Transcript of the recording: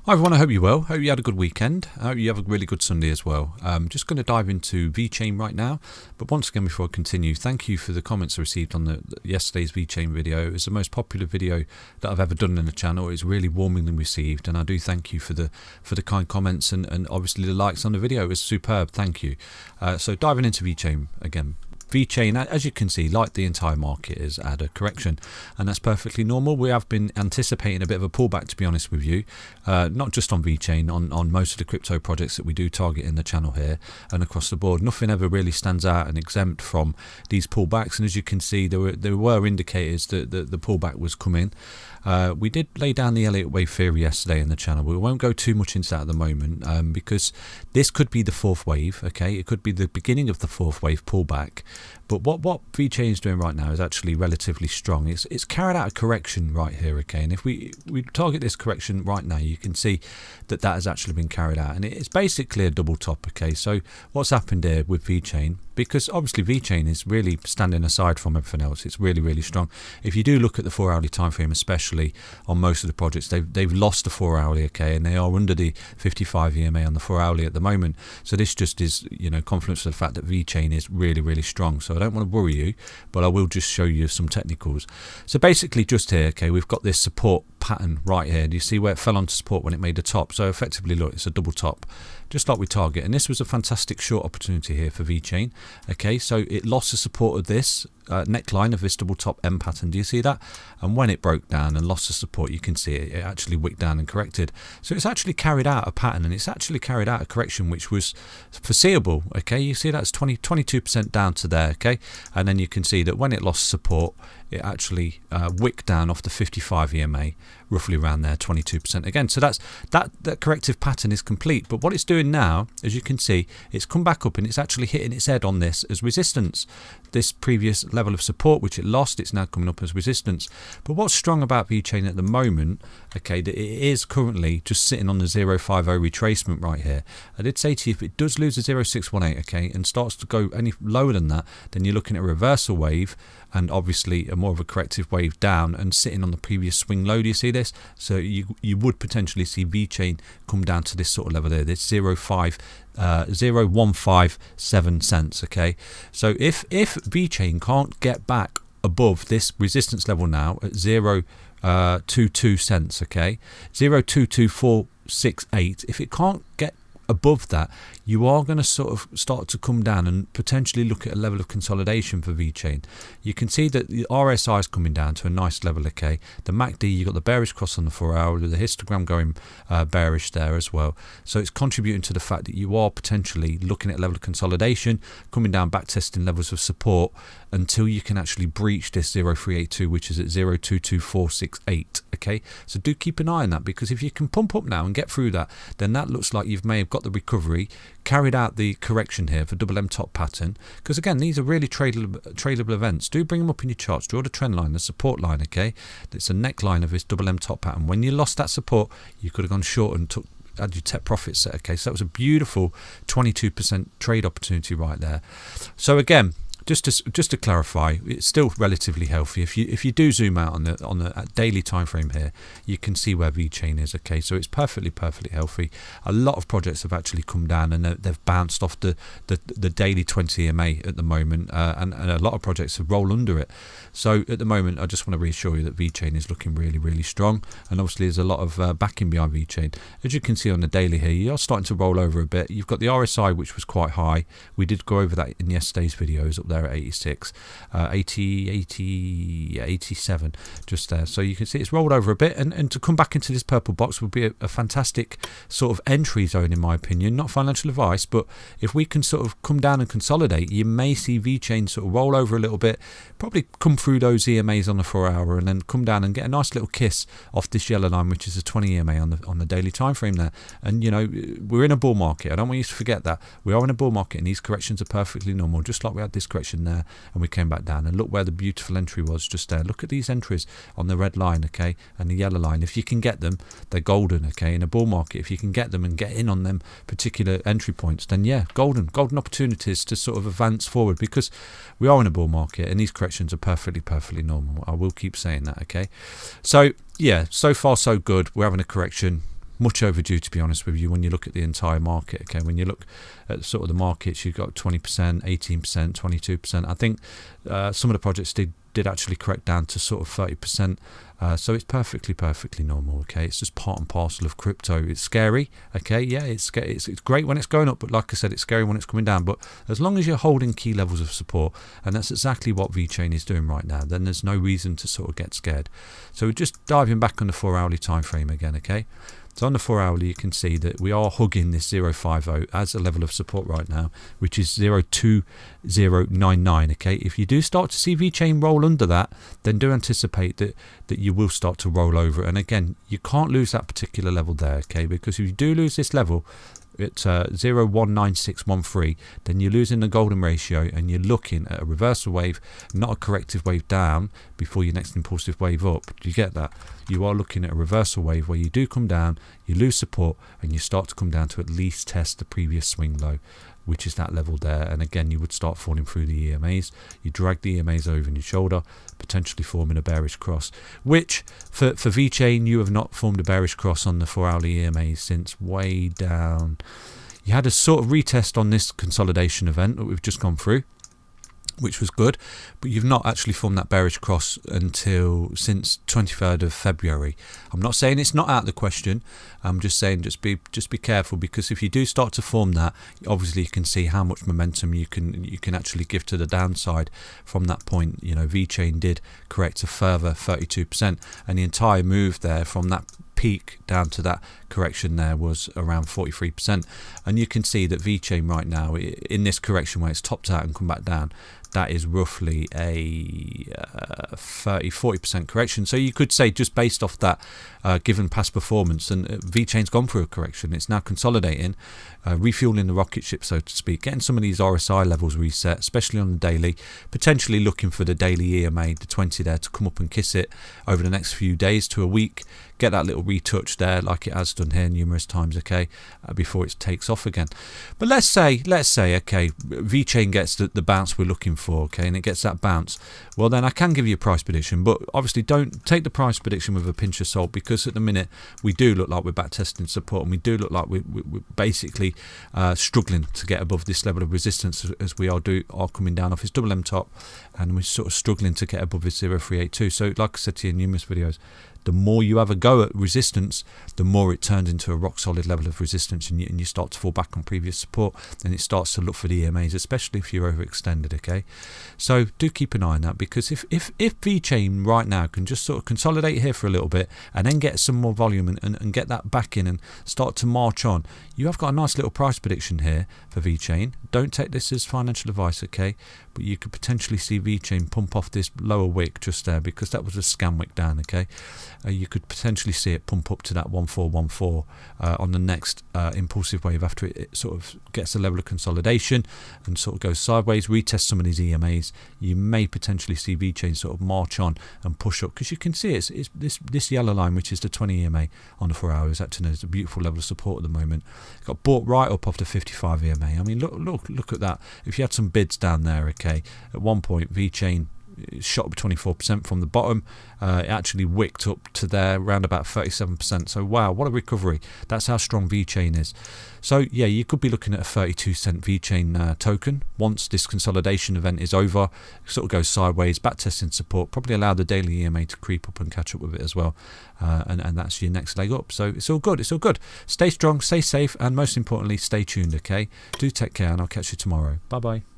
Hi everyone, I hope you're well. Hope you had a good weekend. I hope you have a really good Sunday as well. Just going to dive into Vechain right now. But once again, before I continue, thank you for the comments I received on yesterday's Vechain video. It was the most popular video that I've ever done in the channel. It was really warmingly received, and I do thank you for the kind comments and obviously the likes on the video. It was superb. Thank you. So diving into Vechain again. Vechain, as you can see, like the entire market, has had a correction, and that's perfectly normal. We have been anticipating a bit of a pullback, to be honest with you, not just on Vechain, on most of the crypto projects that we do target in the channel here and across the board. Nothing ever really stands out and exempt from these pullbacks, and as you can see, there were indicators that the pullback was coming. We did lay down the Elliott wave theory yesterday in the channel. We won't go too much into that at the moment because this could be the fourth wave. Okay, it could be the beginning of the fourth wave pullback. But what Vechain is doing right now is actually relatively strong. It's carried out a correction right here, okay? And if we target this correction right now, you can see that has actually been carried out. And it's basically a double top, okay? So what's happened here with Vechain, because obviously Vechain is really standing aside from everything else. It's really, really strong. If you do look at the 4-hourly time frame, especially on most of the projects, they've lost the 4-hourly, okay? And they are under the 55 EMA on the 4-hourly at the moment. So this just is, confluence of the fact that Vechain is really, really strong. So I don't want to worry you, but I will just show you some technicals. So basically just here, okay, we've got this support pattern right here. Do you see where it fell onto support when it made the top? So effectively, look, it's a double top, just like we target. And this was a fantastic short opportunity here for Vechain. Okay, so it lost the support of this neckline of this double top M pattern. Do you see that? And when it broke down and lost the support, you can see it actually wicked down and corrected. So it's actually carried out a pattern, and it's actually carried out a correction which was foreseeable. Okay, you see that's 22% down to there. Okay, and then you can see that when it lost support, it actually wicked down off the 55 EMA, roughly around there, 22% again. So that corrective pattern is complete. But what it's doing now, as you can see, it's come back up and it's actually hitting its head on this as resistance. This previous level of support which it lost, it's now coming up as resistance. But what's strong about Vechain at the moment, okay, that it is currently just sitting on the 050 retracement right here. I did say to you, if it does lose the 0618, okay, and starts to go any lower than that, then you're looking at a reversal wave and obviously a more of a corrective wave down and sitting on the previous swing low. Do you see this? So you would potentially see Vechain come down to this sort of level there, this 0.157 cents. Okay, so if Vechain can't get back above this resistance level now at 0.22 cents, okay, 0.22468, if it can't get above that, you are going to sort of start to come down and potentially look at a level of consolidation for Vechain. You can see that the RSI is coming down to a nice level, okay. The MACD, you've got the bearish cross on the 4-hour, the histogram going bearish there as well. So it's contributing to the fact that you are potentially looking at a level of consolidation, coming down, back testing levels of support until you can actually breach this 0382, which is at 022468. Okay, so do keep an eye on that, because if you can pump up now and get through that, then that looks like you may have got the recovery, carried out the correction here for double M top pattern. Because again, these are really tradable events. Do bring them up in your charts, draw the trend line, the support line, okay. It's a neckline of this double M top pattern. When you lost that support, you could have gone short and had your take profit set. Okay, so that was a beautiful 22% trade opportunity right there. So again, just to clarify, it's still relatively healthy. If you do zoom out on the daily time frame here, you can see where Vechain is. Okay, so it's perfectly healthy. A lot of projects have actually come down and they've bounced off the daily 20 EMA at the moment, and a lot of projects have rolled under it. So at the moment, I just want to reassure you that Vechain is looking really strong, and obviously there's a lot of backing behind Vechain. As you can see on the daily here, you are starting to roll over a bit. You've got the RSI, which was quite high. We did go over that in yesterday's videos, up there at 86, 87, just there. So you can see it's rolled over a bit, and to come back into this purple box would be a fantastic sort of entry zone, in my opinion. Not financial advice, but if we can sort of come down and consolidate, you may see Vechain sort of roll over a little bit, probably come through those EMAs on the 4-hour, and then come down and get a nice little kiss off this yellow line, which is a 20 EMA on the daily time frame there. And we're in a bull market. I don't want you to forget that we are in a bull market, and these corrections are perfectly normal, just like we had this correction there and we came back down. And look where the beautiful entry was, just there. Look at these entries on the red line, okay, and the yellow line. If you can get them, they're golden, okay. In a bull market, if you can get them and get in on them particular entry points, then yeah, golden opportunities to sort of advance forward, because we are in a bull market and these corrections are perfectly normal. I will keep saying that, okay. So yeah, so far so good. We're having a correction. much overdue, to be honest with you, when you look at the entire market. Okay, when you look at sort of the markets, you've got 20%, 18%, 22%. I think some of the projects did actually correct down to sort of 30%. So it's perfectly normal. Okay, it's just part and parcel of crypto. It's scary. Okay, yeah, it's great when it's going up, but like I said, it's scary when it's coming down. But as long as you're holding key levels of support, and that's exactly what Vechain is doing right now, then there's no reason to sort of get scared. So we're just diving back on the 4-hourly time frame again. Okay. So on the 4-hourly, you can see that we are hugging this 050 as a level of support right now, which is 02099. Okay, if you do start to see Vechain roll under that, then do anticipate that you will start to roll over. And again, you can't lose that particular level there. Okay, because if you do lose this level at 0.19613, then you're losing the golden ratio, and you're looking at a reversal wave, not a corrective wave down before your next impulsive wave up. Do you get that? You are looking at a reversal wave where you do come down, you lose support, and you start to come down to at least test the previous swing low, which is that level there. And again, you would start falling through the EMAs. You drag the EMAs over in your shoulder, potentially forming a bearish cross, which for Vechain, you have not formed a bearish cross on the 4-hourly EMAs since way down. You had a sort of retest on this consolidation event that we've just gone through, which was good, but you've not actually formed that bearish cross until since 23rd of February. I'm not saying it's not out of the question. I'm just saying just be careful, because if you do start to form that, obviously you can see how much momentum you can actually give to the downside from that point. You know, Vechain did correct a further 32%, and the entire move there from that peak down to that correction there was around 43%. And you can see that Vechain right now, in this correction where it's topped out and come back down, that is roughly a 40% correction. So you could say, just based off that, given past performance, and Vechain's gone through a correction, it's now consolidating, refueling the rocket ship, so to speak, getting some of these RSI levels reset, especially on the daily, potentially looking for the daily EMA, the 20 there, to come up and kiss it over the next few days to a week, get that little retouch there like it has done here numerous times, okay, before it takes off again. But let's say, okay, Vechain gets the bounce we're looking for, okay, and it gets that bounce. Well, then I can give you a price prediction, but obviously don't take the price prediction with a pinch of salt, because at the minute we do look like we're back testing support, and we do look like we're basically struggling to get above this level of resistance, as we are coming down off his double M top, and we're sort of struggling to get above his 0382. So like I said to you in numerous videos, the more you have a go at resistance, the more it turns into a rock solid level of resistance, and you start to fall back on previous support, and it starts to look for the EMAs, especially if you're overextended, okay? So do keep an eye on that, because if Vechain right now can just sort of consolidate here for a little bit, and then get some more volume and get that back in and start to march on, you have got a nice little price prediction here for Vechain. Don't take this as financial advice, okay? But you could potentially see Vechain pump off this lower wick just there, because that was a scam wick down, okay? You could potentially see it pump up to that 1414 on the next impulsive wave, after it sort of gets a level of consolidation and sort of goes sideways, retest some of these EMAs. You may potentially see Vechain sort of march on and push up, because you can see it's this yellow line, which is the 20 EMA on the 4 hours, acting as a beautiful level of support at the moment. It got bought right up off the 55 EMA. I mean, look at that. If you had some bids down there, okay, at one point Vechain shot up 24% from the bottom. It actually wicked up to there around about 37%. So wow, what a recovery. That's how strong Vechain is. So yeah, you could be looking at a 32-cent Vechain token once this consolidation event is over. It sort of goes sideways, back testing support, probably allow the daily EMA to creep up and catch up with it as well, and that's your next leg up. So it's all good. Stay strong, stay safe, and most importantly, stay tuned, okay? Do take care, and I'll catch you tomorrow. Bye bye.